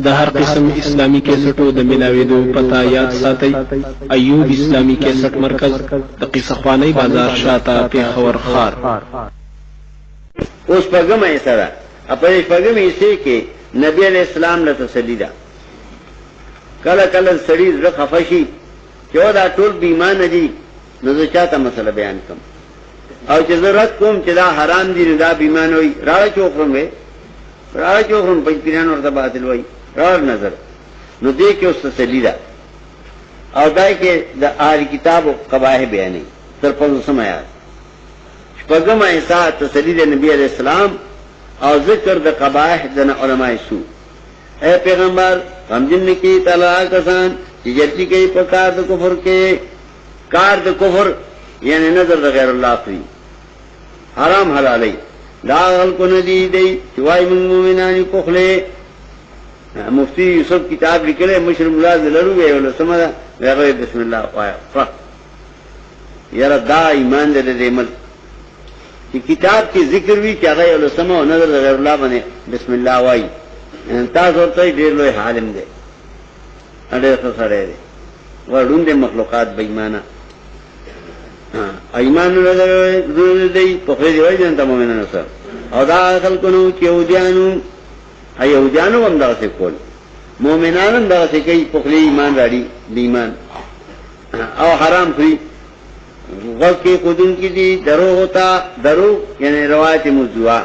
د هر قسم اسلامی کیسټو د ملاويدو پتا یاد ساتئ. ایوب اسلامی کیسټ مرکز د قصه خوانی بازار شاته پیښور خار. اوس پګمې سره په پګمې سي کې نبی علیہ السلام له تسلی ده. کله کله سړي زړه خفشي چې دا ټول بیمانه دي، نو زه چاته مسله بیان کوم او چې ضرورت کوم چې دا حرام دي دا بیمانه وي راځي چوکرم وي راځي چوکرم په پیران ورته باطل وي راځ نظر نو دې کې اوس تسلی ده. او دای کې د اهل کتابو قبایح بیانې تر 500 آیات شپږم آیات تسلی د نبی علیہ السلام او ذکر د قبایح د علماء سو. اے پیغمبر غمجن کی تعالی کسان چې جتی کوي په کار د کفر کې، کار د کفر یعنی نظر د غیر الله کوي، حرام حلالي دا خلق نه دی دی چې وای مومنان کوخله. مفتی یوسف کتاب لیکلی مشر مولا زلرو ویل سمه غیر بسم الله وای یاره دا ایمان دې مل چې کتاب کې ذکر وی چې هغه له سمه نظر غیر الله باندې بسم الله وای تاسو ته ډیر لوی عالم دی اړه څه سره دی ورډون دې مخلوقات بې ایمانه ایمان نظر دې په خیر وای جن ته مؤمنانو سره او دا خلکو چې یودیانو ایهودیانو هم دا څه کول، مؤمنانو هم دا څه کوي په خپل ایمان راړي ایمان او حرام کوي. وقت خودن کی دی درو ہوتا درو یعنی روایت موضوعہ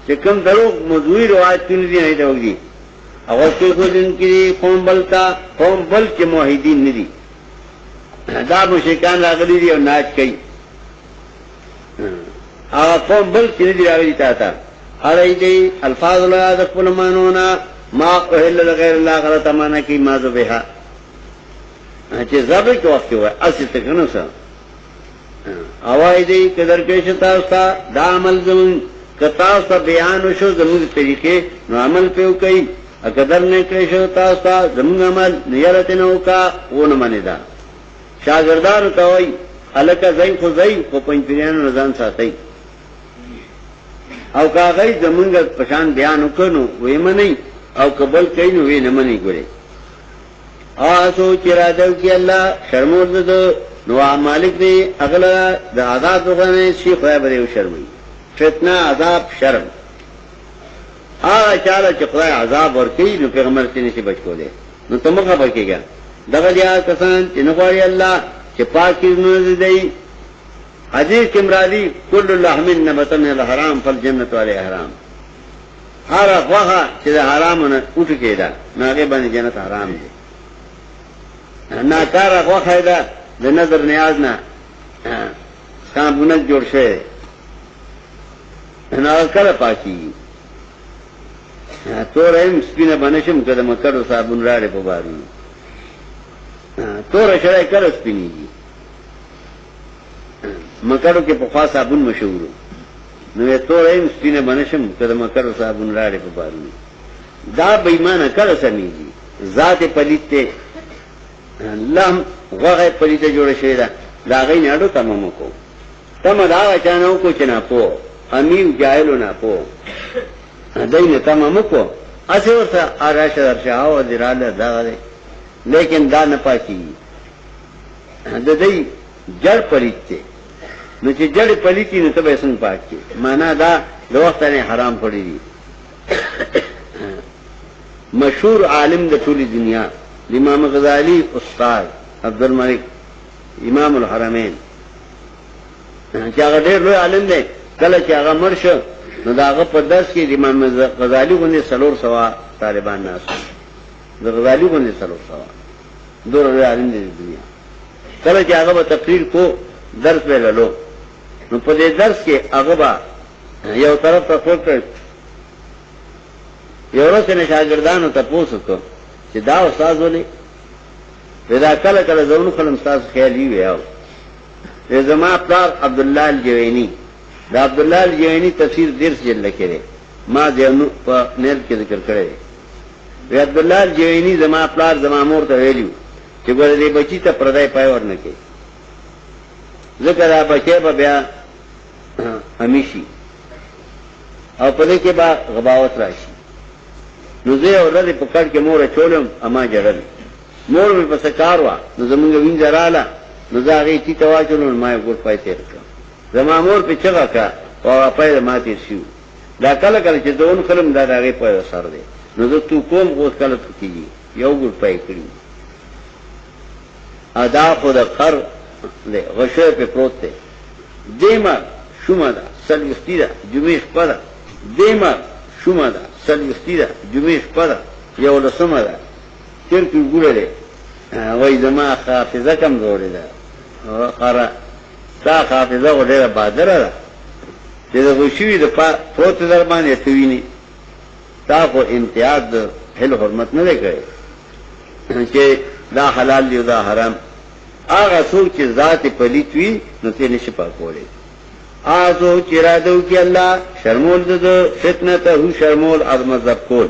چې کوم درو موضوعی روایت کینی دی نه دی او وقت خودن کی دی قوم بلتا قوم بل چې موحدین ندي دا مشرکان راغلي دي او ناچ کوي او قوم بل چې ندي راغلي تا علی دی الفاظ لا ذکر مانونا ما اهل غیر الله غلط معنا کی ما ذبها چې زبر کې وخت وای اصل ته کنه سره اوای دی قدر کې شتا استا دا عمل زمون کتا استا بیان شو زمون طریقې نو عمل په کوي اقدر نه کې شو تاسو زمون عمل نیت نه وکا ونه منی دا شاګردان کوي الکه زئی خو زئی په پنځپیرانو رضان ساتي او کاغی زمونږ پشان بیان وکړو وې منی او قبول کین وې نه منی ګوري آسو چرادو کی الله شرمور ده نو مالک دی اغلا د عذاب وغنه شي خدای به شرمي فتنه عذاب شرم چاله چې خدای عذاب ورکړي نو پیغمبر ته نشي بچ کوله نو تمه خبر کېږي دغه دیا کسان چې نه غواړي الله چې پاکي نه دی. حدیث کې مرادی کل اللحم نبت من الحرام فالجنة علی حرام، هر وغه چې د حرامونه اوټ کېدا ناګه باندې جنت حرام دی. ناکاره وغه دا د نظر نیاز نه صابونه جوړ شي نه کله پاکي تورم سپینه بنشم کده مکرو صابون راړې په بارو تور شړای کله سپینیږي مکرو کې په خاص صابون مشهور نو تورم سپینه بنشم کده مکرو صابون راړې په بارو دا بېمانه کله سمېږي ذات پلیته لم غغه پلیته جوړ شوی دا غي نه اډو تمام کو تم دا اچانو کو چنا پو امیو جاهلو نه پو دینه تمام کو اسه ورته اراشه درشاو دراله دا لیکن دا نه پاتې د دې جړ پلیته نو چې جړ پلیتی نو ته به څنګه پاتې معنا دا د وخت نه حرام پړی دي. مشهور عالم د ټولي دنیا امام غزالی استاد عبدالملک امام الحرمین چې هغه ډېر لوی عالم دی. کله چې هغه مرشه نو داغه په درس کې امام غزالی باندې 300 طالبان ناس د غزالی باندې 300 دور لوی عالم دی د دنیا. کله چې هغه په تقریر کو درس ویلو نو په دې درس کې هغه یو طرف ته فکر یو ورځ نه شاګردانو ته پوښتنه چې دا استاد ولې پیدا کله کله زونو خلم استاد خیالي ویاو زما پلار عبد الله الجوینی دا عبد الله الجوینی تفسیر درس جل کړي ما دینو په نیر کې ذکر کړی وی عبد الله الجوینی زما پلار زما مور ته ویلو چې ګوره دې بچی ته پردای پای ورنه کې ذکر بچی په بیا همیشي او په دې کې با غباوت راشي نو زه اورل په کډ کې مور چولم اما جړل مور مې په سکار وا نو زمونږ وینځ رااله نو زاغي چې تواچلون ما ګور پای تیر کړ زما مور په چغه کا او پای ما تیر شو دا کله کله چې دون خلم دا هغه په سر دی نو زه تو کوم غوښ کله کیږي یو ګور پای کړی ادا خود قر له غشه په پروت دی دیمه شومه ده سلوختی ده جمعه شپه ده دیمه شومه ده سلوختی ده جمعه شپه ده یو لسمه ده تیر کې ګوره ده وای زما حافظه کمزورې ده قره تا حافظه غوډه بادره ده چې د غشوی د پروت در باندې تویني تا کو امتیاز د هل حرمت نه لګي چې دا حلال دی دا حرام هغه څوک چې ذات پلیت وي نو ته نشي پاکولې آزو چې را دو کې الله شرمول د فتنه ته هو شرمول از مذهب کول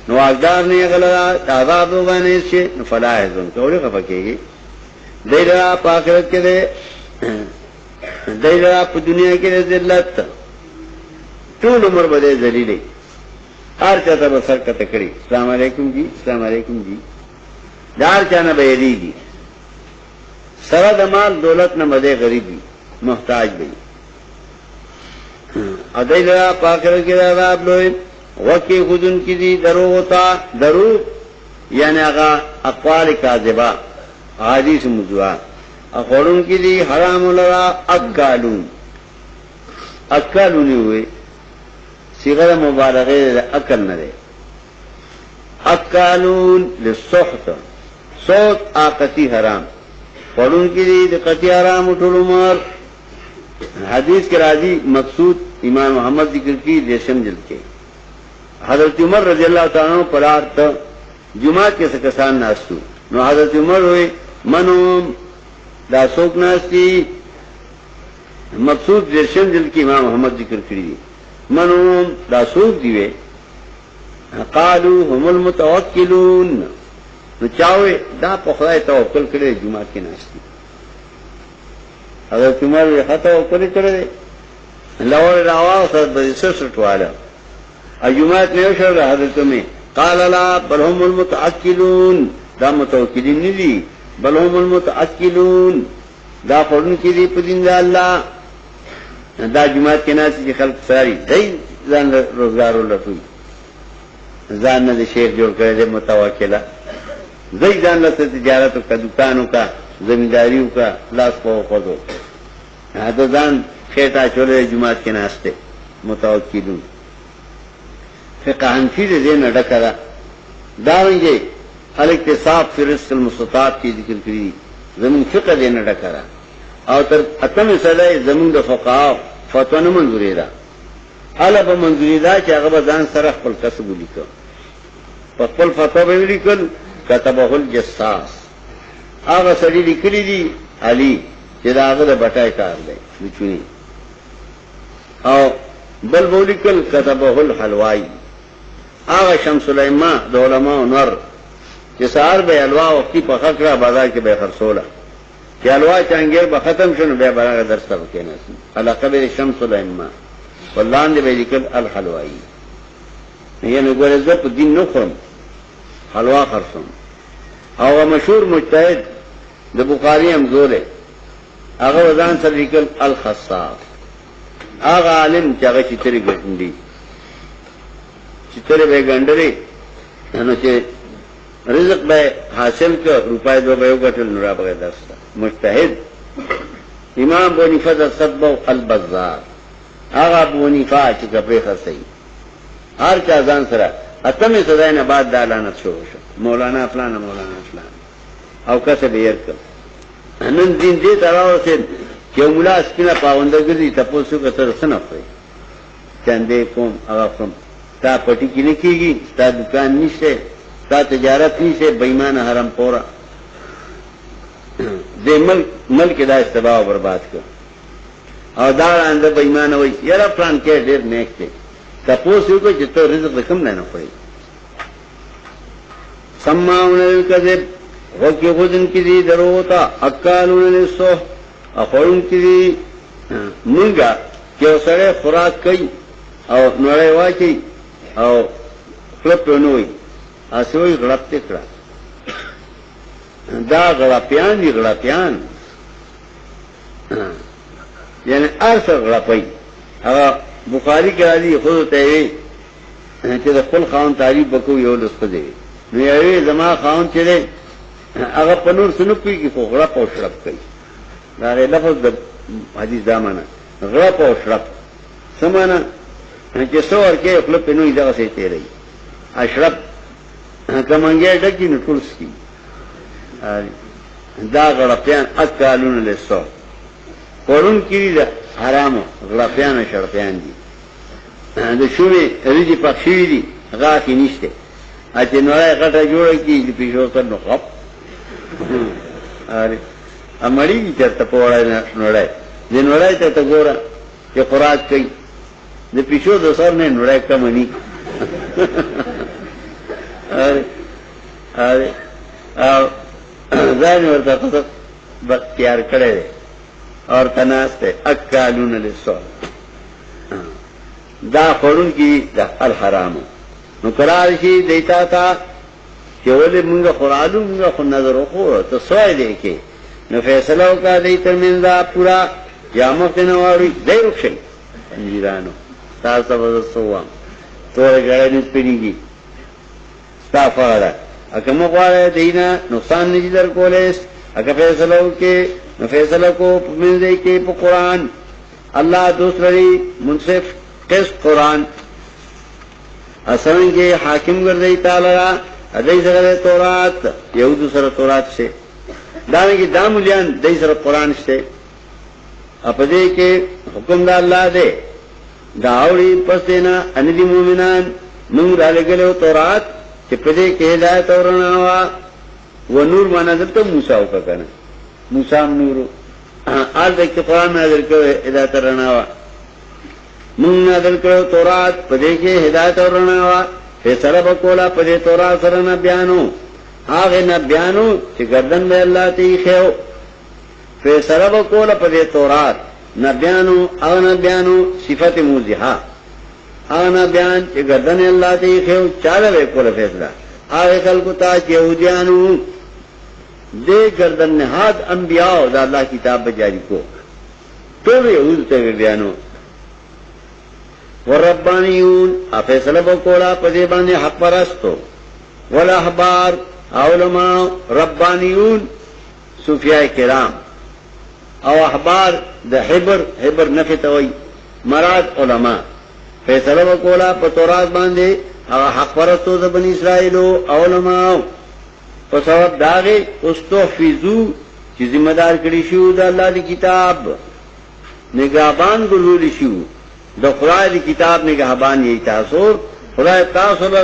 نو اقدار نه غلا عذاب وبنه شي نو فلاح زون ټول خفکیږي دایره پاکرت کې ده دایره په دنیا کې ذلت ټول عمر بده ذلیلې هر چاته به سر کته کړی السلام علیکم جی السلام علیکم جی دار چانه به یریږي سره د مال دولت نه مده غریبي محتاج وي ادایله پاکر کې عذاب لوی وکي خودن کې دي درو وتا درو یعنی هغه اقوال کاذبه حدیث موضوعات اخورون کې دي حرام لرا اکالون وي صيغه مبالغه اکل نه ده اکالون للسحت صوت آقتی حرام خورون کی دی دی قطی حرام اٹھول عمر حدیث کے راضی مقصود امام محمد ذکر کی دیشم جلد کے حضرت عمر رضی اللہ تعالیٰ عنہ پرار تا جماعت کے سکسان ناستو نو حضرت عمر ہوئے منوم دا سوک ناستی مقصود دیشم جلد کی امام محمد ذکر کری دی منوم دا سوک دیوے قالو هم المتوکلون نو چاوي دا په خدای توکل کړي جمعه کې ناشتي حضرت عمر یې توکل کړي لور راوا سره د سرت والا اجمعه نه شو حضرت می قال لا بل هم المتعقلون دا متوکلین نه دي بل هم المتعقلون دا خورن کې دي په دین الله دا جمعه کې ناشتي خلک ساري دای ځان روزګار ولټوي ځان نه شیخ جوړ کړي متوکله زئی ځان له تجارت او دکانو کا زمینداریو کا لاس په خودو دا ځان خېټه چولې جمعه کې ناشته متوکلون فقه حنفی دې نه ډکرا دا وایي الاکتساب فی رزق المستطاع کی ذکر کړی زمون فقه دې نه ډکرا او تر اتمه سره زمون د فقها فتوا نه منځوري ده اله به منځوري ده چې هغه ځان سره خپل کسب ولیکو په خپل فتوا به ولیکل كتبه الجساس هغه سړي لیکلي دي علي چې دا هغه د بټای کار دی لچونی او بل ولیکل كتبه الحلوائی هغه شمس الایما د علماء نور چې سهار به الوا وختي په خکړه بازار کې به خرڅوله چې الوا چانګیر به ختم شونه به برابر درس ته کېناس علاقه به شمس الایما ولاندې به لیکل الحلوائی یعنی ګورې زه په دین نه خورم حلوا خرصم او مشهور مجتهد د بخاری هم زوره هغه وزن سره لیکل الخصاص هغه عالم چې هغه چتري ګټندي چتري به ګندري نو چې رزق به حاصل کړ روپای دو به وګټل نو را به درس مجتهد امام ابو حنیفه د صدبو البزار هغه ابو حنیفه چې کپڑے خرڅي هر چا ځان سره اتمه سزا نه بعد دالانت شو مولانا فلان مولانا فلان او کسه به يرک نن دین دې تراو سي چې مولا سپینه پاوندګري تاسو کتر سنفري چاندې کوم هغه کوم تا پټی کې نه کیږي تا دکان نشته تا تجارت نشته بېمانه حرام پورا دې ملک دا استباع برباد کړ او دا اند بېمانه وي یاره پلان کې ډېر نیک دی تاسو کو چې ته رزق کم نه پړي سماون الکذب وکي غدن کې دي دروتا اکالون للصح اخورن کې دي مونږه چې سره خوراک کوي او نړۍ واچي او خپل نوې اسوی غلط تکړه دا غلطیان دي غلطیان یعنی ارث غلطی هغه بخاری کې راځي خود ته وي چې د خپل خاون تعریف وکړو یو لسته دی نو یوه زما خاون چې هغه په نور سنو پیږي خو غلط او شرب کوي دا لفظ د حدیث دامنه غلط او شرب سمانه چې څور کې خپل په نوې ځای ته تیری اشرب کمنګې ډکی نو ټول سکی دا غلطیان اکالون له سو قرون کې دا حرام غلطیان شرطیان دي د شومې ریږي پخښې دي هغه کې نشته اته نوې غټه جوړه کی د پیښو کنه خپ اره امړی چرته پوره نوړای د نوړای ته ګوره چې خوراک کوي د پیښو د سر نه نوړای کمنی اره ځان ورته تاسو بختیار کړی اور تناسته اکالون للسو دا خورون کی دا الحرامو نو قرار شي دیتا تا چې ولې موږ خورالو موږ خو نظر وکړو ته سوای دی کې نو فیصله وکړه دې ترمنځ دا پورا یا مخ نه واري دی رخصي انجیرانو تاسو وځو ته غړې نه پېږي استغفار اګه موږ غواړو دینه نقصان نه در کولې اګه فیصله وکړي نو فیصله کو پمنځ کې په قران الله دوسری منصف قص قرآن اصلاً کے حاکم گردئی تعالی ادئی سر تورات یہود سر تورات سے دانے کی داملیان دئی سر قرآن سے اپدے کے حکم دا اللہ دے داوڑی پس دینا اندی مومنان منگ ڈالے گلے تورات چپدے کے ہدایت اورنا ہوا وہ نور مانا در تو موسیٰ کا کہنا موسیٰ نور آج دیکھ کے قرآن میں نظر کرو ہدایت اورنا ہوا من نازل کړو تورات پدې کې هدایت ورنه وا فیصله وکولا پدې تورات سره نه بیانو هغه نه بیانو چې گردن به الله ته خېو فیصله وکولا پدې تورات نه بیانو هغه نه بیانو صفت موضحه هغه نه بیان چې گردن الله ته خېو چاله وکولا فیصله هغه خلکو ته يهوديانو دې گردن نهاد انبیاء او د الله کتاب جاری کو ټول يهود ته بیانو والربانیون افیصله وکولا پدې باندې حق پرستو والاحبار علماء ربانیون صوفیاء کرام او احبار د حبر نفتوي مراد علماء فیصله وکولا په تورات باندې هغه حق پرستو د بنی اسرائیل او علماء په سبب داغه استحفظو چې ذمہ دار کړی شو د الله دی کتاب نگہبان ګلول شو د خدای دی کتاب نگہبان یی تاسو خدای تاسو له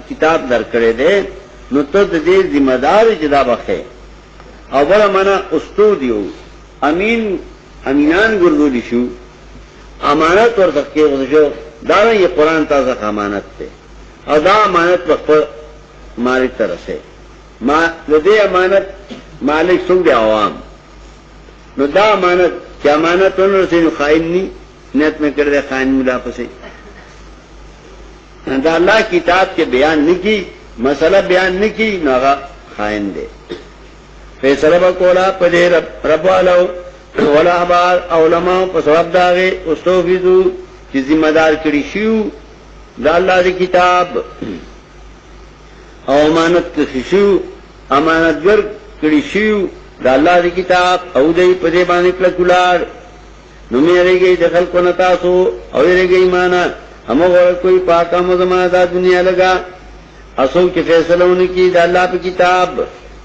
کتاب درکړې ده نو ته د دې ذمہ دار جدا بخې اوله معنا استودیو امینان ګرځول شو امانت ورته کې ورشو دا یې قران تاسو امانت ته او دا امانت په مالک طرفه ما دې امانت مالک څنګه عوام نو دا امانت چې امانت ورنه خائن ني نیت میں کر دے خائن ملافہ سے دا اللہ کتاب کے بیان نہیں کی مسئلہ بیان نہیں کی ناغا خائن دے فیصلہ بکولا پدے رب والو والاحبار علماء پسواب داغے استوفیدو چی ذمہ دار کری شیو دا اللہ دی کتاب او امانت کشیو امانت گر کری شیو دا اللہ دی کتاب او دی پدے بانے کلکولار نو میرے گئی دخل کو نتاسو او میرے گئی مانا ہم کوئی پاکا مزما دا دنیا لگا اصو کے فیصلہ ہونے کی دا اللہ پہ کتاب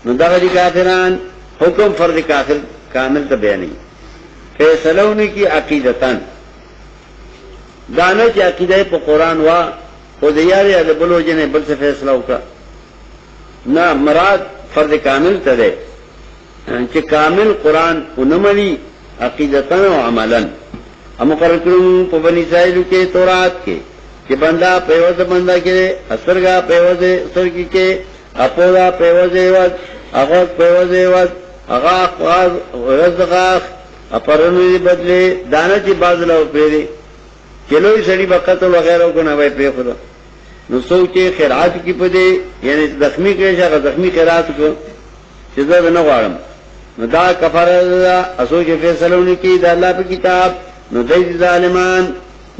نو دغدی کافران حکم فرد کافر کامل تبیہ نہیں فیصلہ ہونے کی عقیدتاً دانا کی عقیدہ پہ قرآن وا خود یاری علی بلو جنے بل سے فیصلہ ہوکا نا مراد فرد کامل تدے کہ کامل قرآن انمانی عقیدتاً و عملاً مقرر کروں پا بنی اسرائیل کے تورات کے کہ بندہ پیوز بندہ کے اسرگا پیوز اسرگی کے اپودا پیوز ایوز اغاق پیوز ایوز اغاق وزدغاق اپرنوی بدلے دانا چی بازلہ و پیرے چلوی سڑی بقتل وغیرہ کو نوائی پی خدا نو سوچے خیرات کی پدے یعنی زخمی کیسا زخمی خیرات کو شدت نہ غارم نو دا کفارہ دا اسوچ فیصلہ ہونے کی دا اللہ پہ کتاب نو دید ظالمان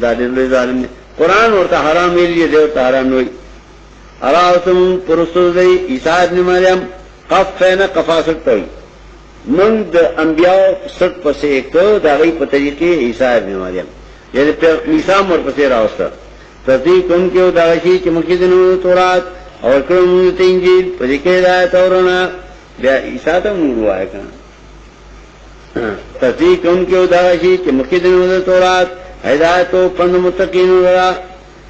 دا دل ظالم نے قرآن ورطا حرام ویلی دے ورطا حرام نوئی اراؤتم پرستو دی عیسیٰ ابن مریم قف فینا قفا سکتا ہوئی من دا انبیاء سک پسے ایک دا غی پا طریقی عیسیٰ ابن مریم یعنی عیسیٰ مر پسے راوستا تصدیق ان کے داغشی چمکی دنو تورات اور کرم انجیل پدکے دایت اورونا بیا عیسیٰ تا نور آئے کنا تصدیق ان کے داغشی چمکی دنو تورات ہدایتو پند متقین ورا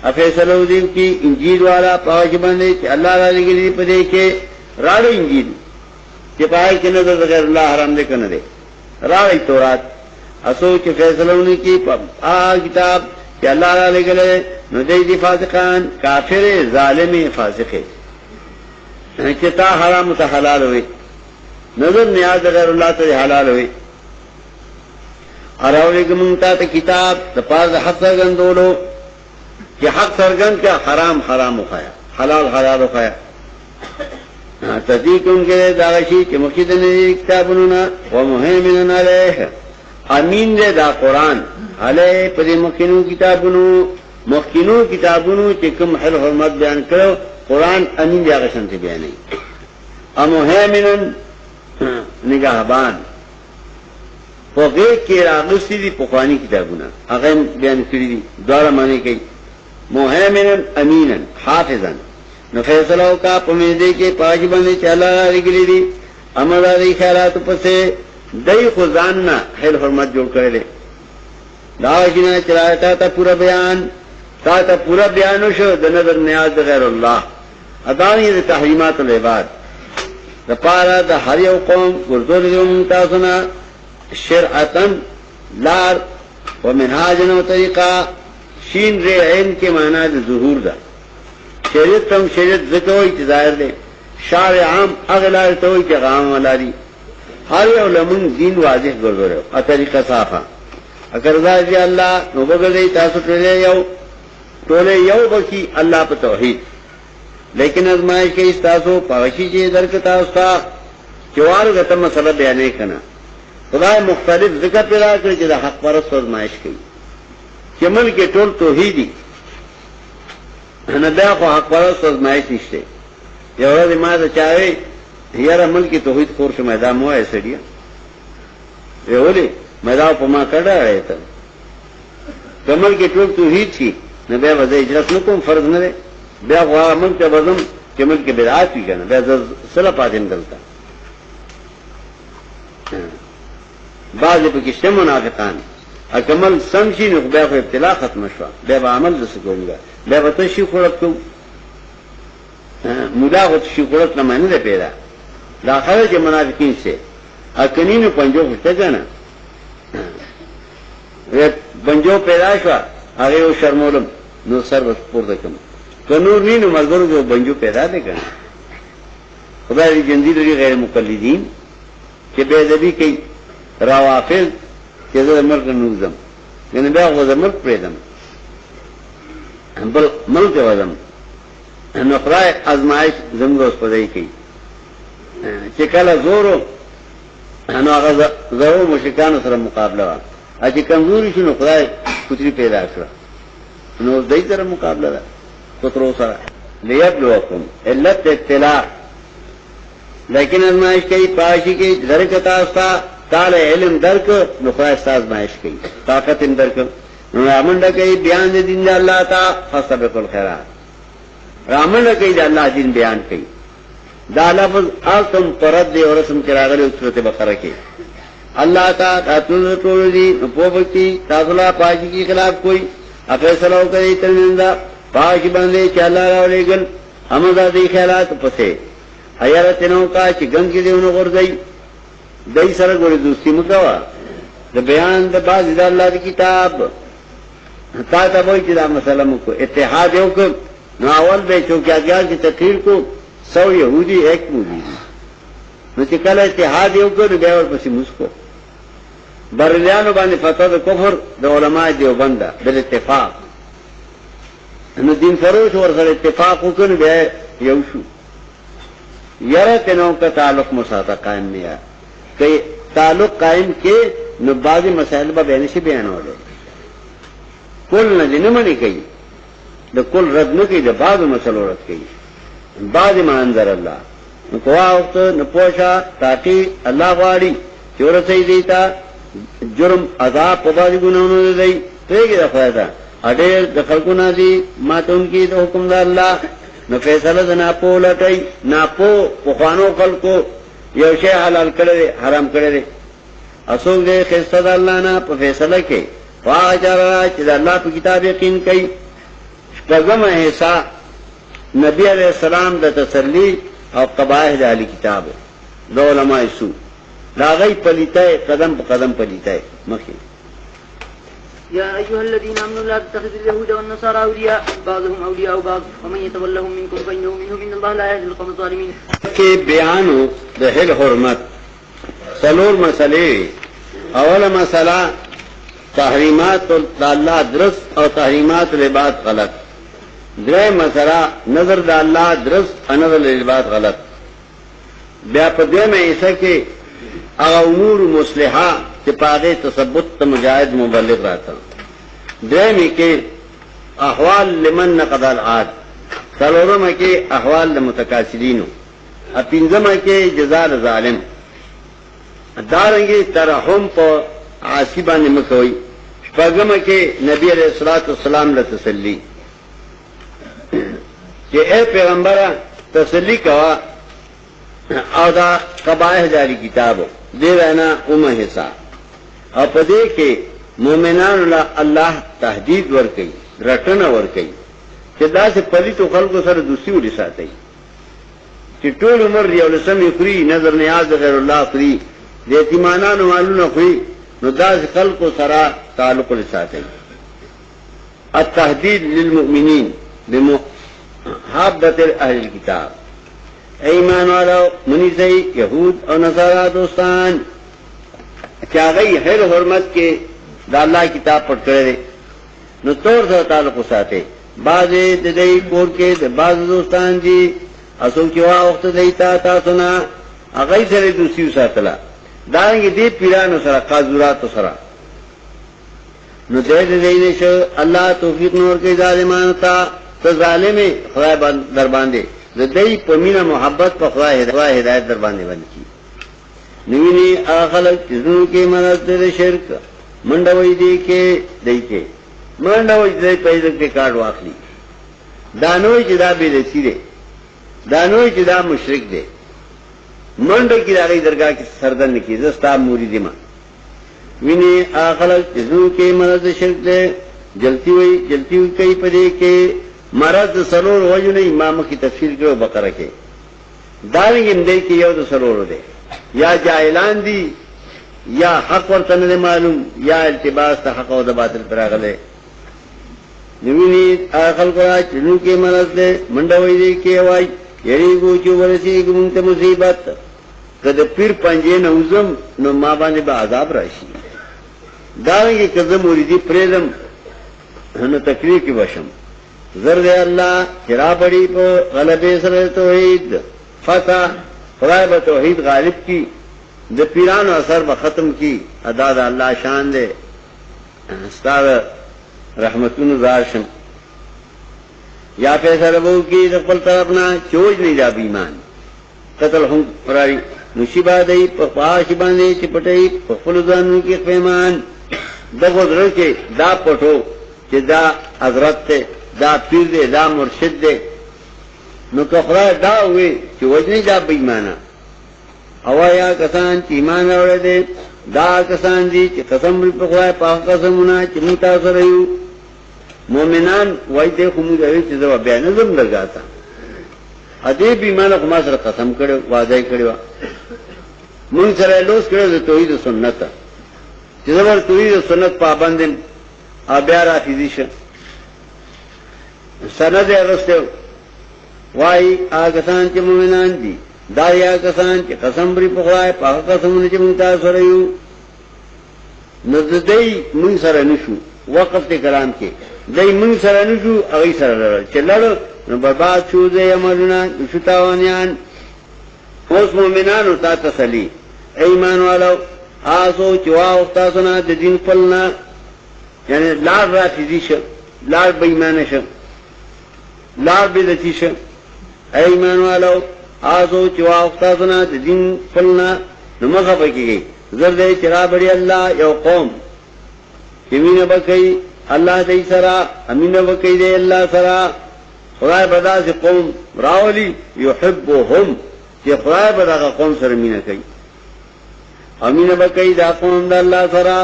افیصلو دیو کی انجیل والا پاوش بندے چی اللہ را لگلی پدے کے راڑو انجیل چی پاہی کی نظر غیر اللہ حرام دے کن دے راڑی تورات اسو چی فیصلو نے کی کتاب کہ اللہ را لگلے نو دی فاسقان کافر ظالم فاسق چتا حرام تا حلال ہوئے نظر نیاز غیر اللہ تا حلال ہوئے اراولی گمونتا تا کتاب تا پاس حق سرگن دولو کہ حق سرگن کیا حرام حرام اخایا حلال حلال اخایا تصدیق ان کے داغشی کہ مقیدن کتابنونا ومحیمنن علیہ امین دے دا قرآن علیہ پدی مخینو کتابونو چی کم حل حرمت بیان کرو قرآن امین دے آغشن سے بیانی امحیمنن نگاہبان فغیق کی راغستی دی پخوانی کتابونا اغیم بیان کری دی دوارا مانے کئی محیمنن امینن حافظن نفیصلو کا پمیدے کے پاش بندے چالا رگلی دی امرہ دی خیالات پسے دئی خزاننا حل حرمت جوڑ کرے لے داوشنا چلایا تا پورا بیان تا پورا بیانو شو دا نظر نیاز دا غیر اللہ ادانی دا تحریمات العباد دا پارا دا حری و قوم گردو دا ممتاسنا شرعتن لار و منحاجن و طریقہ شین ری عین کے معنی دا ظہور دا شریعت تم شریعت ذکوئی چی ظاہر دے شار عام اغلار توئی چی غام والاری ہر یو لمن دین واضح گردو رہو طریقہ صافہ اگر ذا اللہ نو بگر دے تاسو ٹولے یو بکی اللہ پا توحید لیکن ازمائش کے اس تاسو پاوشی چی درکتا استا چوار گتا مسئلہ بیانے کنا خدا مختلف ذکر پیدا کر چی دا حق پرست ازمائش کی چمل کے ٹول توحیدی نبیا خو حق پرست ازمائش نشتے یو رض ما دا چاہے یارا ملکی توحید خور شو میدان مو ایسے دیا ویولی میدان پا ما کرده رہے تا کمل کی ٹول توحید چی نو بیا وزا اجرت نکوم فرض نده بیا خواہ ملک تا وزم چی ملک بدعات بھی کنا بیا صلح پاتن دلتا بعضی پا کشتے منافقان اکمل سمشی نو بیا خو ابتلا ختم شوا بیا با عمل دست کونگا بیا با تشی خورت کو مولا خود تشی خورت نمانی ده پیدا داخل کے منافقین سے اکنین پنجو خوشتا کنا پنجو پیدا شوا آگے وہ شرمولم نو سر بس پورتا کم کنور نینو ملگرو جو بنجو پیدا دے کنا خدا دی جندی لگی غیر مقلدین کہ بے ادبی کئی روافل کہ زر ملک نوزم یعنی بیا غزر ملک پریدم بل ملک وزم نو خدای ازمائش زمگوز پدائی کئی چکل زورو نو آغا زورو مشرکانو سر مقابلہ وا اچھی کمزوری شنو خدای کتری پیدا کرا نو دای سر مقابلہ دا کترو سر لیبلوکم علت اطلاع لیکن ازمائش کئی پاشی کی درکتا استا تال علم درک نو خدای استا ازمائش کئی طاقت ان درک نو رامنڈا کئی بیان دے دین دا اللہ تا فاستبقوا الخیرات رامنڈا کئی دا اللہ دین بیان کئی دا لفظ آتم پرد دے اور رسم چراغلی صورت بقرہ کے اللہ تا تاتون رطول دی نپو بکتی تاثلا پاکی کی خلاف کوئی افیصلہ ہو کر ترمندہ پاکی بندے چا اللہ راو لے گل حمدہ دی خیالات پسے حیارتنوں کا چی گن کی دیونو غرزائی دی سرگوڑی دوستی مکوا دا بیان دا باز دا اللہ دی کتاب تا بوئی چی دا مسئلہ مکو اتحاد یو کر نو اول بے چونکہ اگیار کی تقریر کو 100 یہودی ایک مودی نو چې کله اتحاد یو کړو بیا ورپسې مسکو بریلیانو باندې فتوا د کفر د علماء دیوبند بل اتفاق نو دین فروش ورسره اتفاق وکړ بیا یو شو یاره تنو کا تعلق مساته قائم نه یا کئی تعلق قائم کې نو بعضی مسائل به بیان شي بیانوله کل نه منی کوي د کل رد نه کوي د بعضو مسلو رد کوي بعض ما انزل الله نو کوه وخت نه پوښا تاکي الله غواړي چې ورته دیتا جرم عذاب په باندې ګناونه دی تېګه ده فائدہ اډېر د خلکو نه دي ماتون کې د حکم د الله نو فیصله د ناپو لټي ناپو په خوانو خلکو یو شی حلال کړي حرام کړي اصول دې خسته د الله نه په فیصله کې واجر چې د الله په کتاب یقین کوي شپږم حصہ نبی علیہ السلام د تسلی او قبائح د اهل کتاب د علماء سو دا غي پلیتای قدم په قدم پلیتای مخې يا أيها الذين آمنوا لا تتخذوا اليهود والنصارى أولياء بعضهم أولياء بعض ومن يتولهم منكم فإنه منهم إن الله لا يهدي القوم الظالمين. کې بیانو د هل حرمت څلور مسلې اوله مسله تحریمات الله درست او تحریمات العباد غلط درې مسله نظر د الله درست او نظر العباد غلط بیا په دې مې ایسه کې هغه امور مصلحه چې پاغه تثبت ته مجاهد مبلغ راته دایمي کې احوال لمن نقض العهد څلورمه کې احوال لمتکاسلینو اپینځمه کې جزاء ظالم دارنګي ترحم په عاصی باندې مکوئ شپږمه کې نبی عليه الصلاه والسلام له تسلی چې اے پیغمبره تسلی کوا او دا قبائح جاری کتابو دې وینا اومه حصہ او په دې کې مؤمنانو له الله تهدید ورکړي رټنه ورکړي چې دا سه پلیتو خلکو سره دوستي ولې ساتي چې ټول عمر یو لسمې خوري نظر نیاز غیر الله خوري د یتیمانانو مالونه خوري نو دا خلکو سره تعلق ولې ساتي التهدید للمؤمنین بمحبت اهل الكتاب ایمان والو منی سي يهود او نصارا دوستان چا غي هر حرمت کې د الله کتاب پټ کړی نو تور سره تعلق ساتي بعضې د دې کور کې د بعض دوستان دي اسو کې وخت دیتا تاسو نه هغه سره دوستي ساتله دانګې دې پیرانو سره قاضورات سره نو دې نشه الله توفیق نور کې ظالمانو ته ظالمي خدای در باندې د دې په مینا محبت په خدای هدایت در باندې ونکي نویني اخلق جنو کې مراد دې شرک منډوي دي کې دای کې منډوي دې پیدا کې کارت واخلي دانوي چې دا به دې سیره دانوي چې دا مشرک دی منډه کې راغی درگاه کې سردن کې زستا مرید ما ویني اخلق جنو کې مراد شرک دی جلتی وي کوي پدې کې مرض سرور وجنه امام کی تفسیر کړو بقره کې داوی دې کې یو د سرور دی یا جاهلان دي یا حق ورته نه معلوم یا التباس ته حق او د باطل پراغله نویني اخل کو چلو کې مرض دې منډوي دې کې وای یری کو چې ورسي ګمته مصیبت کله پیر پنځه نوزم نو ما باندې به عذاب راشي داوی کې کزه مریدي پرېدم نو تکلیف کې وشم زرد اللہ چرا پڑی پو غلبے سر توحید فتح خدای با توحید غالب کی د پیران و اثر با ختم کی ادا دا اللہ شان دے استاد رحمتون زارشم یا فیصل بو کی دقل طرفنا چوج نہیں جا بیمان قتل ہم فراری نشیبا دی پخواش باندے چپٹائی پخفلدانو کی قیمان دقل درچے دا پٹھو چے دا حضرت تے دا پیر دے دا مرشد دے نو که خدای دا ہوئے چی وجنی دا بیمانا اوایا کسان چی ایمان روڑے دے دا کسان دی چی قسم ری پا خدای پاک قسمونا چی متاثر ایو مومنان وائی دے خمود اوی چی زوا بیا نظم لگاتا ادے بیمانا خما سر قسم کرے وعدہ کرے من سر لوس کرے دا توحید سنت چی زبر توحید سنت پابندن ابیا رافیزی شا سند ارسته وای آکسان چې مومنان دي دا یا کسان چې قسم بری په خدای په قسمونه چې مونږ تاسو سره یو نو دې مونږ سره نشو وقت کلام کې دای من سره نه شو هغه سره لړل چې لړ نو برباد شو دې عملونه شتاونیان. اوس مؤمنانو ته تسلی ایمان والو آسو چې واو تاسو نه د دین خپلنا یعنی لار راشدي شه لار بېمانه شه لار بدعتي شه. ایمان والو آسو چې واو تاسو نه د دین خپلنا نو مخه پکېږي زرد چې را بړي الله یو قوم چې مینه وکړي الله دې سره امینه وکړي دې الله سره خدای بدا سے قوم راولی یحبهم چې خدای بدا قوم سره مینه کوي امینه وکړي دا قوم د الله سره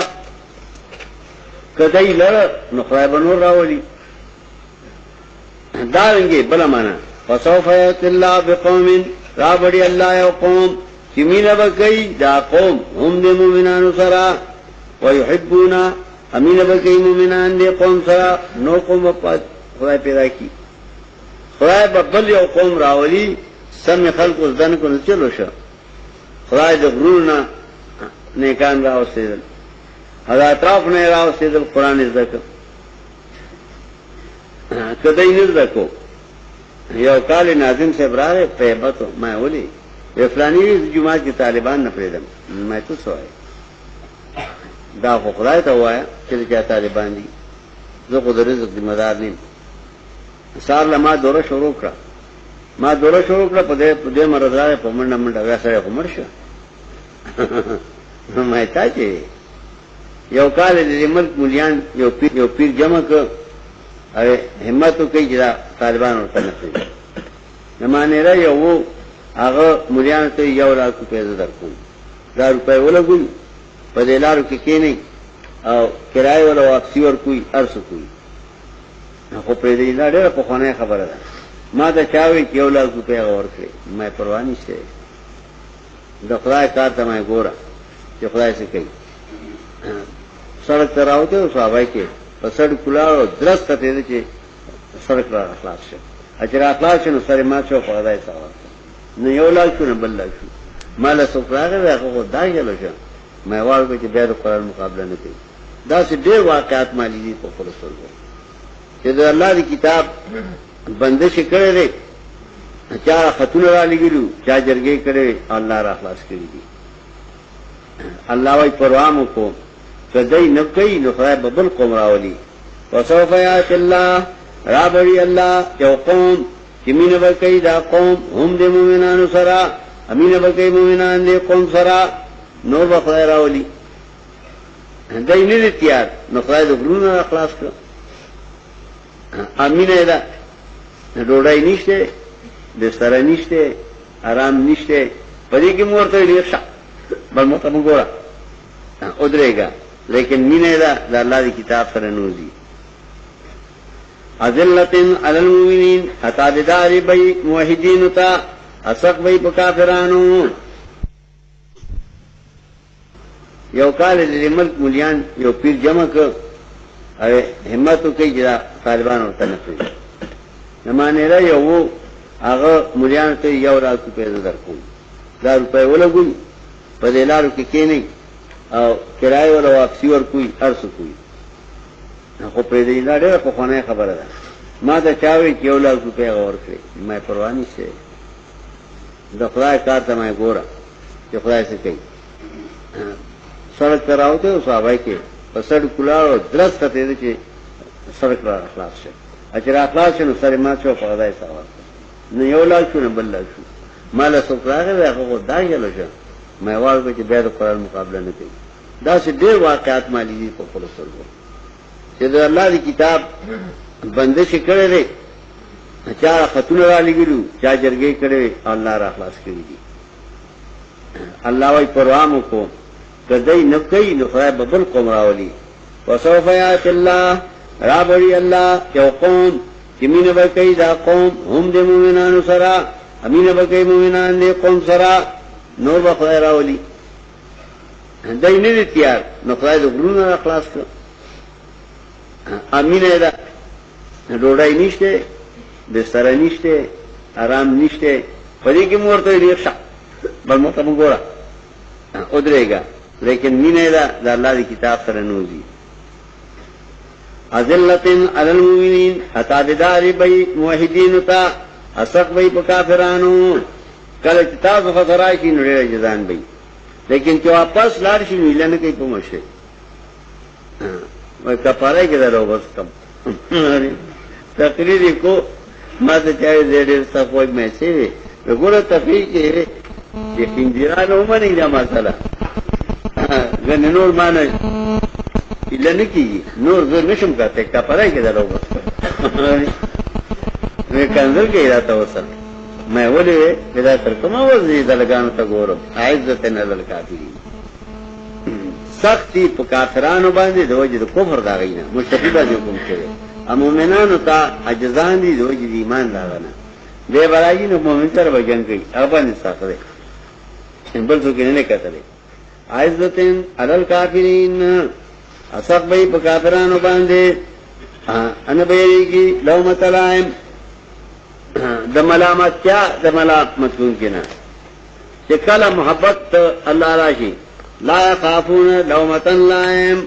کدی لړ نو خدای بنور راولی دارنګي بل معنا فسوف یات الله بقوم را بړي الله یو قوم چې مینه وکړي دا قوم هم د مؤمنانو سره ويحبون امینه وکړي مؤمنان دې قوم سره نو قوم په خدای پیدا کی خدای بل یو قوم راولي سم خلق اوس دن کو نه چلو شه خدای د غرونه نیکان راوستل هغه اطراف نه راوستل قران زده کدی نه زده کو یو کال ناظم صاحب راغی په بته ما ولي فلانی جمعه کې طالبان نه پریدم ما ته سوای دا خو خدای ته وایا چې طالبان دي زه خو د رزق ذمہ دار نیم سار لما دوره شروع کړه ما دوره شروع کړه په دې مرز راځي په منډه منډه واسره کومر شه ما ته چې یو کال د ملک مليان یو پیر جمع ک او همت کوي چې طالبان ورته نه کوي نه معنی را یو هغه مليان ته 1 لک روپے درکوم دا روپے ولګول په دې لارو کې کېنی او کرای ولا واپسی ور کوئی ارس کوئی خو په دې نه ډېر په خونه خبره ده ما دا چاوي چې 1 لک روپے ورکړي مې پروا نه شته د خدای کار ته مې ګوره چې خدای څه کوي سړک ته راوته او صحابه کې په سړک کلاو درسته ته چې سړک را خلاص شه اجر اخلاص نو سره ما څو خدای سره نو 1 لک نه بل لک مال سوکراغه هغه دا یلو شه مې واړو چې بیا د قرآن مقابله نه کوي دا څه ډېر واقعات مالي دي په خپل سره چې د الله دی کتاب بندش کړي لري چا خطونه را لګیلو چا جرګې کړي الله را خلاص کړي دي الله وايي پروامو کو کدی نه کوي نو خدای ببل قوم راولي وسوف یات الله را بړي الله یو قوم چې مینه وکړي دا قوم هم د مؤمنانو سره امینه وکړي مؤمنان دې قوم سره نور به خدای راولي دای نه تیار نو خدای د غرونو اخلاص کړ امینه ده ډوډۍ نشته بستر نشته آرام نشته پدې کې مورته لیکه بل مته وګوره او درېګا لیکن مینه ده د الله دی کتاب سره نوزي اذلتن علی المؤمنین اتابدار بی موحدین تا اسق بی کافرانو یو کال د ملک مليان یو پیر جمع ک او همت کوي چې طالبان ورته نه کوي نه معنی را یو هغه مليان ته 1 لک روپے درکوم دا روپے ولګول په دې لارو کې کېنی او کرای ولا واپسی ور کوئی ارس کوئی خو په دې نه ډېر په خونه خبره ده ما دا چاوي چې 1 لک روپے ورکړي مې پروا نه شي د خدای کار ته مې ګوره چې خدای څه کوي سړک ته راوته او صحابه کې په سړک کلاو درسته ته چې سړک را خلاص شه اجر اخلاص نو سره ما څو خدای سره نو 1 لک نه بل لک مال سوکراغه هغه دا یلو شه مې واړو چې بیا د قرآن مقابله نه کوي دا څه ډېر واقعات مالي دي په خپل سره چې د الله دی کتاب بندش کړي لري چا خطونه را لګیلو چا جرګې کړي الله را خلاص کړي دي الله وايي پروامو کو کدی نه کوي نو خدای ببل قوم راولي وسوف یات الله را بړي الله یو قوم چې مینه وکړي دا قوم هم د مؤمنانو سره امینه وکړي مؤمنان دې قوم سره نور به خدای راولي دای نه تیار نو خدای د غرونو خلاص کړ امینه ده ډوډۍ نشته بستر نشته آرام نشته پدې کې مورته لیکه بل مته وګوره او درېګا لیکن مینه ده د الله دی کتاب سره نوزي اذلتن علی المؤمنین اتابداری بی موحدین تا اسق بی پا کافرانو کل تاز و خسرائشی نوڑی جزان بی لیکن چو واپس لارشی نویلہ نکی پا مشرک کفارہ کی در بس کم تقریری کو ما ته چاہے زیډر صفوی میسه وګوره تفریح کې چې خندیران ومني دا مسله غن نور معنی الا نکی نور زه نشم کاته کفاره کې درو بس وې کنځل کې راته وصل مې ولې دا تر کومه وځي د لګانو ته ګورم عزت نه لکافي سختی په کافرانو باندې د وجه د کفر دا غینه مشتبه باندې حکم کړي مومنانو ته اجزان دي د وجه د ایمان دا غنه به برایي نو مومن سره وجنګ کوي هغه باندې ساته بل څه کې نه کتلې عزتن علل کافرین اسق به په کافرانو باندې ان بهږي لومت لایم د ملامت کیا د ملامت کوم کنه چې کله محبت الله راشي لا يخافون لومة لائم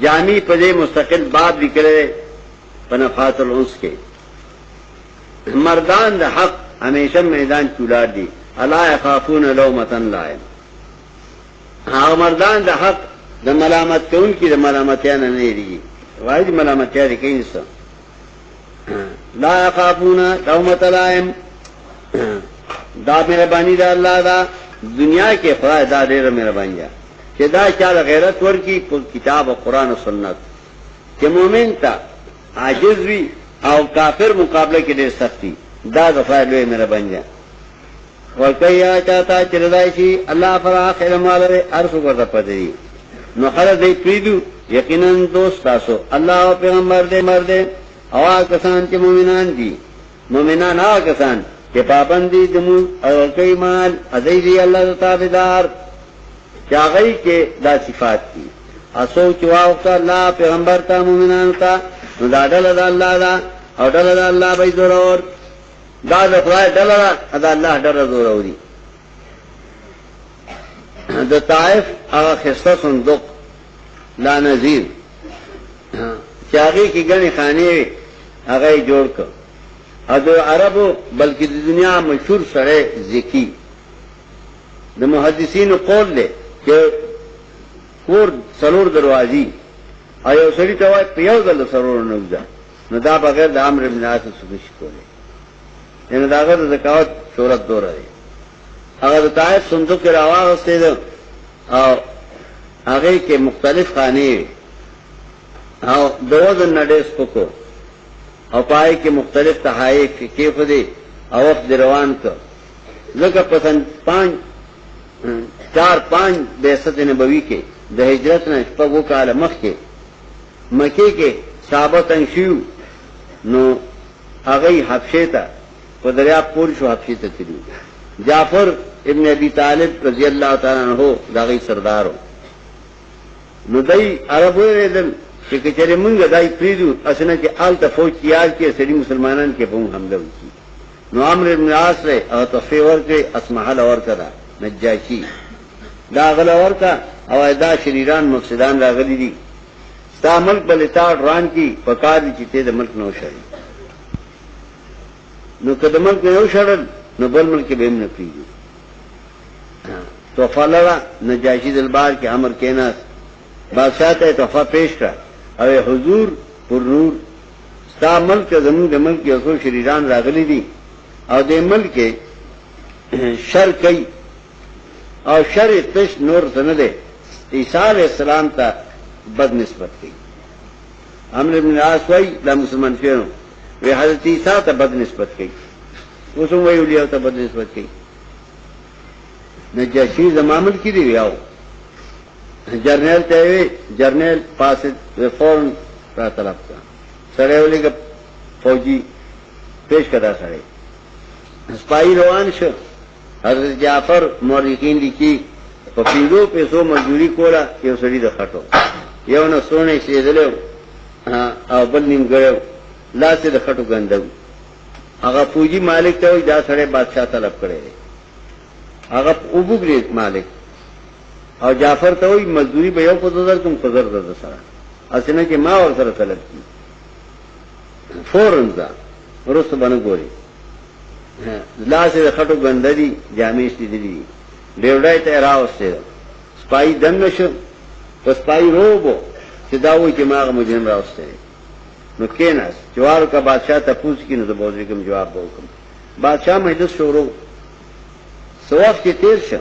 جامی پدے مستقل باب نکلے پنفات الانس کے مردان دا حق ہمیشہ میدان چولار دی الا يخافون لومة لائم ہاں مردان دا حق دا ملامت کے ان کی دا ملامتیانا نہیں رہی واحد ملامتیانا کئی نسا لا يخافون لومة لائم دا مہربانی دا اللہ دا دنیا کے خدا دا دیر مہربان جا کہ دا چال غیرت ورکی کتاب و قرآن و سنت کہ مومن تا عاجز بھی او کافر مقابلے کے دیر سختی دا دفعہ لوے مہربان جا ورکی چاہتا چردائشی اللہ فراخ علم والے عرص کرتا پدری نو خلق دی پریدو یقیناً دوست تاسو اللہ و پیغمبر دے مردے او کسان چے مومنان دی مومنان آ کسان کہ پابندی دموز اور کئی مال ازیدی اللہ تابدار چاگئی کے دا صفات کی اسو چواوکتا اللہ پیغمبر تا مومنان تا نو دا ڈل دا اللہ دا او ڈل دا اللہ بای ضرور دا دا خدای ڈل دا اللہ ڈل ضروری دا طائف اغا خستہ صندوق لا نظیر چاگئی کی گنی خانے اغای جوڑ کر ادو عربو بلکہ دنیا مشہور سڑے ذکی د محدثین قول لے کہ کور سرور دروازی ایو سڑی توای پیو دل سرور نوزا نو دا بغیر دا عمر بن عاص سکش کولے یعنی دا غیر زکاوت شورت دو رہے اگر طائف صندوق کے رواغ استے دا او آگے کے مختلف خانے او دوزن نڈیس پکو او پائے کے مختلف تحائف کیف دے او وقت روان کر لکہ پسند 4-5 بعثت نبوی کے دا ہجرت نے پگو کال مخ کے مکے کے صحابت انشیو نو اغی حبشے تا و دریاب پور شو حبشے تا تلیو جعفر ابن ابی طالب رضی اللہ تعالیٰ عنہ دا غی سردارو نو دای عربو ریدل کہ کچرے منگا دای پریدو اسنا کہ آلتا فوج تیار کے سری مسلمانان کے پہوں حملہ ہوئی نو عمر ابن عاص رے او تخفی ورکے اسمحل ورکا نجاشی دا غل ورکا او دا شریران مفسدان دا غلی دی ستا ملک بلتاڑ ران کی پکار دی چیتے دا ملک نو شڑی نو کد ملک نو شڑل نو بل ملک بیم نپریدو توفا لڑا نجاشی دلبار کے عمر کیناس بادشاہ تے توفا پیش کرا اوے حضور پر نور ستا ملک زمین دے ملک کے اصول شریران راغلی دی او دے ملک کے شر کئی او شر تش نور سندے عیسیٰ علیہ السلام تا بد نسبت کئی عمر بن العاص وی لا مسلمان فیروں وی حضرت عیسیٰ تا بد نسبت کئی اسم وی اولیاء تا بد نسبت کئی نجاشی زمامل کی دی وی آو جرنیل تیوی جرنیل پاسد فورن را طلب کا سڑے ولی کا فوجی پیش کدا سڑے سپاہی روان شو حضرت جعفر مورخین لکی پپیدو پیسو مزدوری کولا یو سڑی دا خطو یو نا سونے سیدلیو او بل نیم گریو لاسی دا خطو گندو اگا فوجی مالک تاوی دا سڑے بادشاہ طلب کرے اگا اوبو گرید مالک او جعفر ته وی مزدوری به یو په 2000 کوم قدر ده سره اسنه کې ما ور سره طلب کی فورن ځه ورسته باندې ګوري لاسه خټو ګندري جامې دي ډېوډای ته راوسته سپای دن نشو پس پای روبو چې دا وایي چې ماغه مجرم راوسته نو کیناس جوار کا بادشاہ ته پوښ کینو د بوزي کوم جواب وکم بادشاہ مجلس شروع سواف کې تیر شه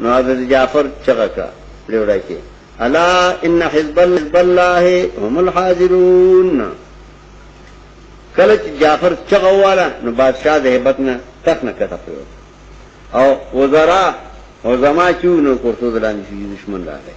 نو حضرت جعفر چغه کا ډېوډای کې الا ان حزب الله هم الحاضرون کله چې جعفر چغه واله نو بادشاہ د hebat نه تک نه کته او وزرا او زما چونو کوړو دلان شي دشمن راغی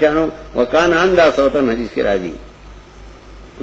چانو وکانه اندا صوتن حدیث کې راځي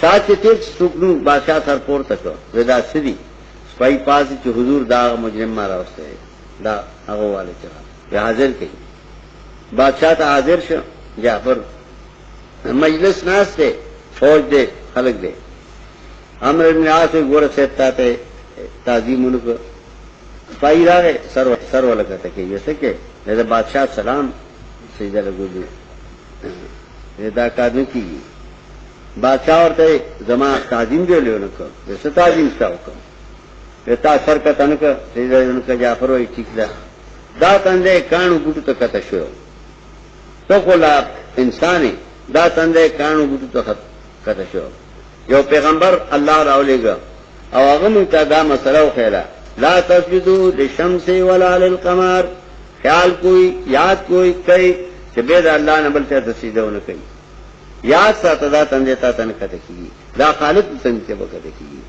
ساتھ تیز سکنو بادشاہ سر پور تک ودا سدی سپائی پاس چې حضور دا مجرم مارا وسته دا هغه والے چا حاضر کړي بادشاہ ته حاضر شو جعفر مجلس ناس ته فوج دے خلق دے امر ابن عاص ګور سیتا ته تعظیم ونکو سپائی راغې سر ولکته کې یسه کې دا بادشاہ سلام سجده لګولې دا کار نه کیږي بادشاہ ورته زما تعظیم دی له کو څه تعظیم تاو کو تا سر کا تنک سجده انکا جعفر وای ٹھیک دا تندے کانو بوټو ته کته شو تو کولا انساني دا تندے کانو بوټو ته کته شو یو پیغمبر الله راولېګا او هغه مونږ ته دا مسله وخیلا لا تسجدوا للشمس ولا للقمر خیال کوئی یاد کوئی کوي چې به دا الله نه بل ته سجده ونه کوي یاد ساته دا تندے تا تن کته کیږي دا خالق څنګه ته وکړي کیږي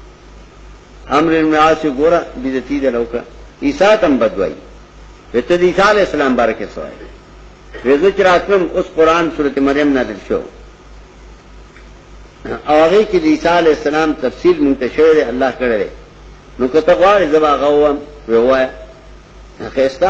امر الناس ګورا بدتی دلوکا عیسی تم بدوي وته د عیسی علی السلام بارکه سوای وځو چې راتم اوس قران سورته مریم نازل شو او هغه کې د عیسی علی السلام تفصیل منتشر الله کړی نو کته غواړي زبا غوم وای خستا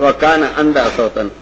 وکانه اندا صوتن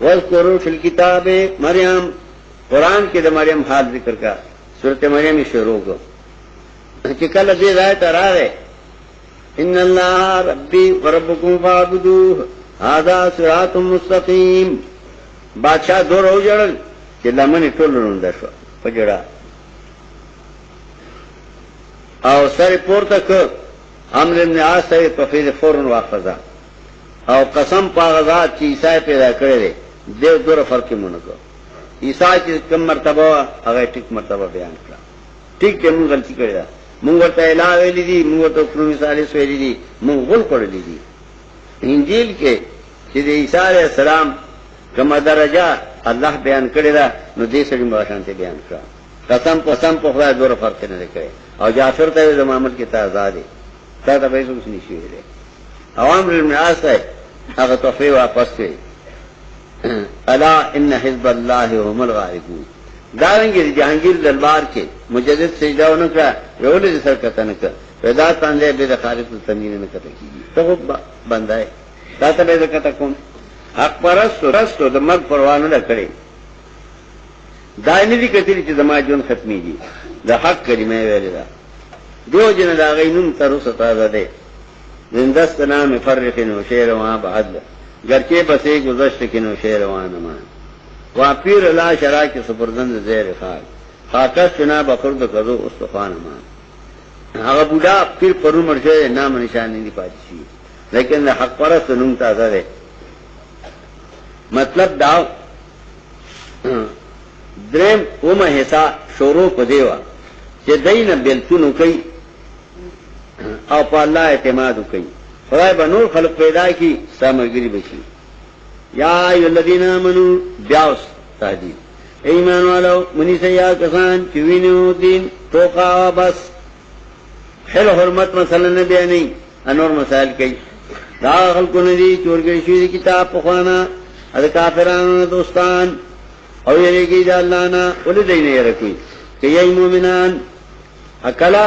واذکروا فی الكتاب مریم قران کې د مریم حال ذکر کا سورته مریم شروع کو چې کله دې ځای ته راغی ان الله ربي وربكم فاعبدوه هذا صراط مستقيم بادشاہ دور او جړل چې لمنې ټول روند شو پجړه او سره پورته ک امر ابن عاص په فیر فورن واخذا او قسم په غزا چې عیسی پیدا کړی دی دور فرق مونږ کو عیسی چې کم مرتبه هغه ټیک مرتبه بیان کړه ټیک کې موږ غلطي کړې ده موږ ورته اعلان ویلي دي موږ ورته خپل مثال ویلي دي موږ غول کړلې دي انجیل کې چې د عیسی علیه السلام کومه درجه الله بیان کړی ده نو دې سړي ماشانته بیان کړه قسم په خدای دور فرق نه کړي او جعفر ته د محمد کې تعزاد تا ته به څه نشي ویلې عوام الناس هغه توفی واپس کړي الا ان حزب الله هم الغالبون دارنګي جهانگیر دربار کې مجدد سجداونه کړه ورولې سر کته نه کړه پیدا تاندې به خالق تنین نه کته کیږي ته بندای تا ته به کته کوم حق پرستو د مرګ پروانه نه کړي داینه دي کتلی چې زما جون ختمي دي د حق کلمه ویل دا دیو جن دا غینون تر اوسه تازه ده زندست نام فرقن و شعر وها بعد گرچه بسے گزشت کنو شعر وها نمان واپیر لا شرا کے سپردند زیر خاک خاکس چنا بخرد کدو استخوان مان هغه بوډا پیر پرو مرشه نام نشان نه دی پاتې شي لیکن حق پرست نوم تازه ده مطلب دا درم اومه حصہ شروع په دیوا چې دینه بلتونو کوي او په الله اعتماد کوي خدای به نور خلق پیدا کی سامګری بشي یا ای الذین آمنو بیاوس تهدید ایمان والو منی سیا کسان چې وینو دین توقا بس حل حرمت مثلا نه بیانې انور مسائل کوي دا خلکو نه دي چورګي شي کتاب په خوانا د کافرانو دوستان او یې کې د الله نه ولې دینه یې رکی کې ای مؤمنان اکلا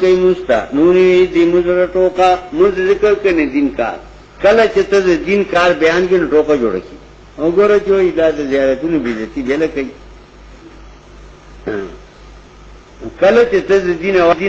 کوي مستا نوري دې مزره ټوکا مز ذکر کنه دین کار کله چې ته دین کار بیان کې ټوکا جوړ کی وګوره چې اجازه زیارتونه بیزتی دی لکه کله چې ته دین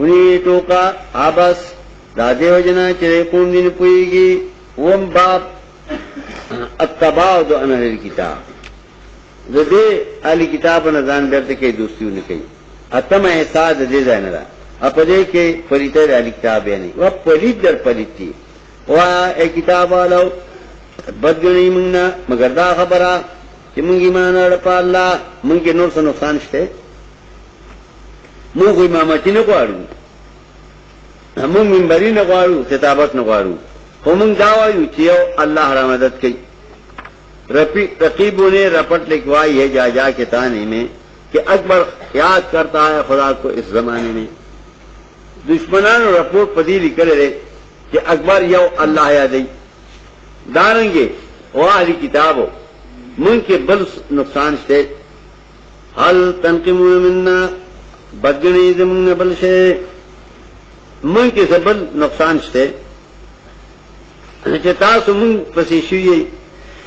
انہیں ٹوکا آبس دادے وجنا چرے قوم دین پوئیگی وم باپ اتباع دو ان اہل کتاب دے اہل کتاب نظان بیرتے کہ دوستیوں نے کہی اتم احساد دے زینرا اپدے کے پریتر اہل کتاب ہے نہیں وہ پلیت در پلیت تھی وہ اے کتاب آلو بدگنی منگنا مگر دا خبرہ کہ منگی مانا رپا اللہ منگ کے نور سے نقصان شتے منگ کوئی مامتی نکوارو منگ منبری نکوارو خطابت نکوارو وہ منگ دعوائیو چیو اللہ را مدد کی رقیبوں نے رپٹ لکھوائی ہے جا جا کے تانے میں کہ اکبر یاد کرتا ہے خدا کو اس زمانے میں دشمنان رپورٹ پدیلی کرے رہے کہ اکبر یو اللہ یادی دارنگے والی کتابو من کے بل نقصان شتے حل تنقمون مننا بدگنی زمن بل شے من کے بل نقصان شتے تاسو من پسی شوئی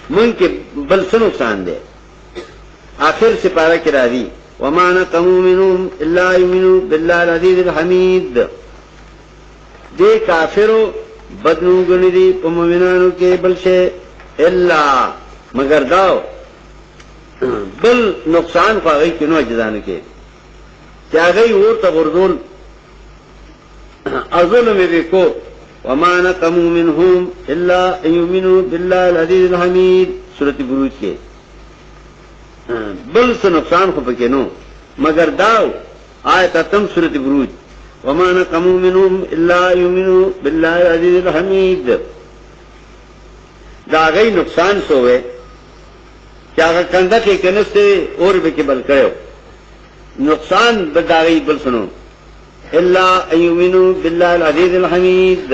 من کے بل سے نقصان دے آخر سے پارا کرا دی وما نقموا منهم الا يؤمنوا بالله العزيز الحميد دے کافرو بدنو گنی دی پا مومنانو کے بل شے اللہ مگر داو بل نقصان خواہی کنو اجزانو کے کیا گئی اور تغردول ازول میں دیکھو وما نقموا منهم الا ان يؤمنوا بالله العزيز الحميد سورۃ بروج کے بل سے نقصان خو پکے نو مگر داو آیت تم سورۃ بروج وما نقموا منهم الا يؤمنوا بالله العزيز الحميد دا گئی نقصان سوئے کیا کندہ کے کنستے اور بے کے بل کرو نقصان بدا گئی بل سنو الا ان يؤمنوا بالله العزيز الحميد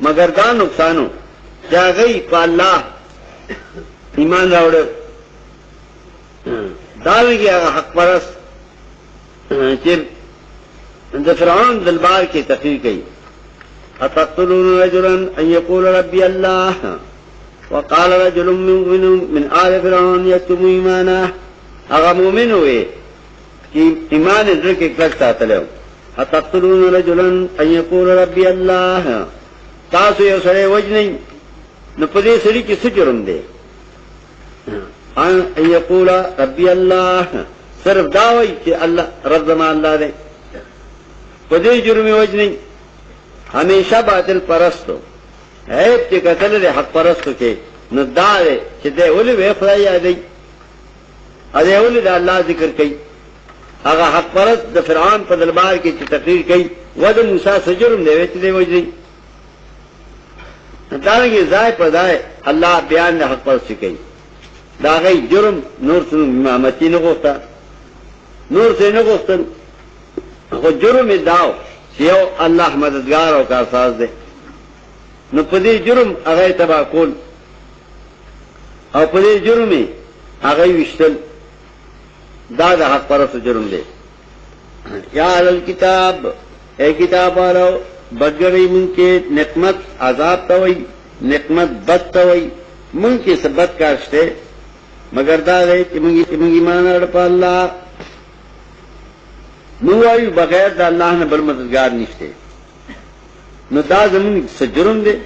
مگر دا نقصانو کیا گئی پا اللہ ایمان راوڑے داوی آگا حق پرست فرعون دلبار کی تقریر کی اتقتلون رجلا ان يقول ربي الله وقال رجل من آل فرعون يكتم ایمانه اگا مومن ہوئے کہ ایمان در کے کلک ساتلے اتقتلون رجلا ان يقول ربي الله تاسو یو سڑے وج نہیں نو پدے سڑی کی سجرم دے ان یقول ربی اللہ صرف دعوی کہ اللہ رب زمان اللہ دے پدے جرمی وجہ نہیں ہمیشہ باطل پرستو عیب کے قتل دے حق پرستو کے نو دا دے کہ دے اولی وے خدای آدھئی ادھے اولی دا اللہ ذکر کئی اگا حق پرست دا فرعون پا دلبار کی چی تقریر کئی ود موسیٰ سجرم دے ویچ دے وجہ نہیں دارنگی زائے پا دائے اللہ بیان دے حق پرست کئی دا غی جرم نور سنو امامتی نگوستا نور سے نگوستا خود جرم داو سیو اللہ مددگار او کارساز دے نو پدی جرم اغی تبا کول او پدی جرمی اغی وشتل دا دا حق پرست جرم دے یا علال کتاب اے کتاب آلو بدگری من کے نقمت عذاب تاوئی نقمت بد تاوئی من کے سبت کاشتے مگر دا گئے کہ منگی مانا رڑپا اللہ منگوائی بغیر دا اللہ نے بل مددگار نشتے نو دا زمین سجرم دے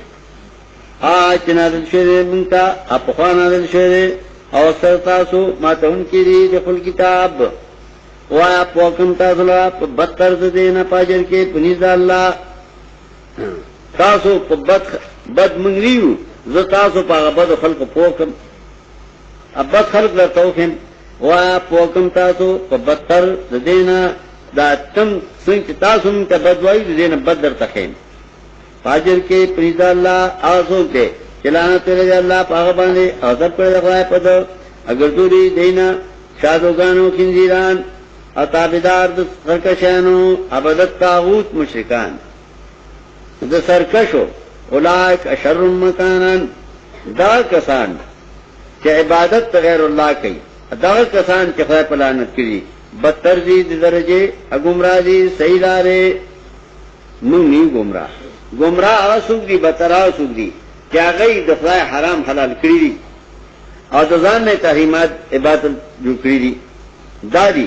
آج نازل شوئے منتا اپخوا نازل شوئے او سرطاسو ماتا ان کی دی دخل کتاب وایا پوکم تاسولا پا بد طرز دینا پاجر کے پنیز دا اللہ تاسو پا بد منگریو زو تاسو پا بد خلق پوکم اب بد خلق لرتوخم وایا پوکم تاسو پا بدتر دینا دا تم سنچ تاسو منتا بدوائی دینا بد در تخیم فاجر کے پریزا اللہ آسو کے چلانا تیرے اللہ پاغ باندے آزد پر دخلائے پدو اگر دوری دینا شادوگانو خنزیران اتابدار دا سرکشانو عبدت تاغوت مشرکان دا سرکشو اولائک اشر مکانان دا کسان کہ عبادت غیر اللہ کی داغ کسان کے خدا پلانت کری بدتر دی درجے گمراہ دی صحیح دارے نو نہیں گمراہ آسوک دی بدتر آسوک دی کیا گئی دخلائے حرام حلال کری دی اور دزان نے تحریمات عبادت جو کری دی دادی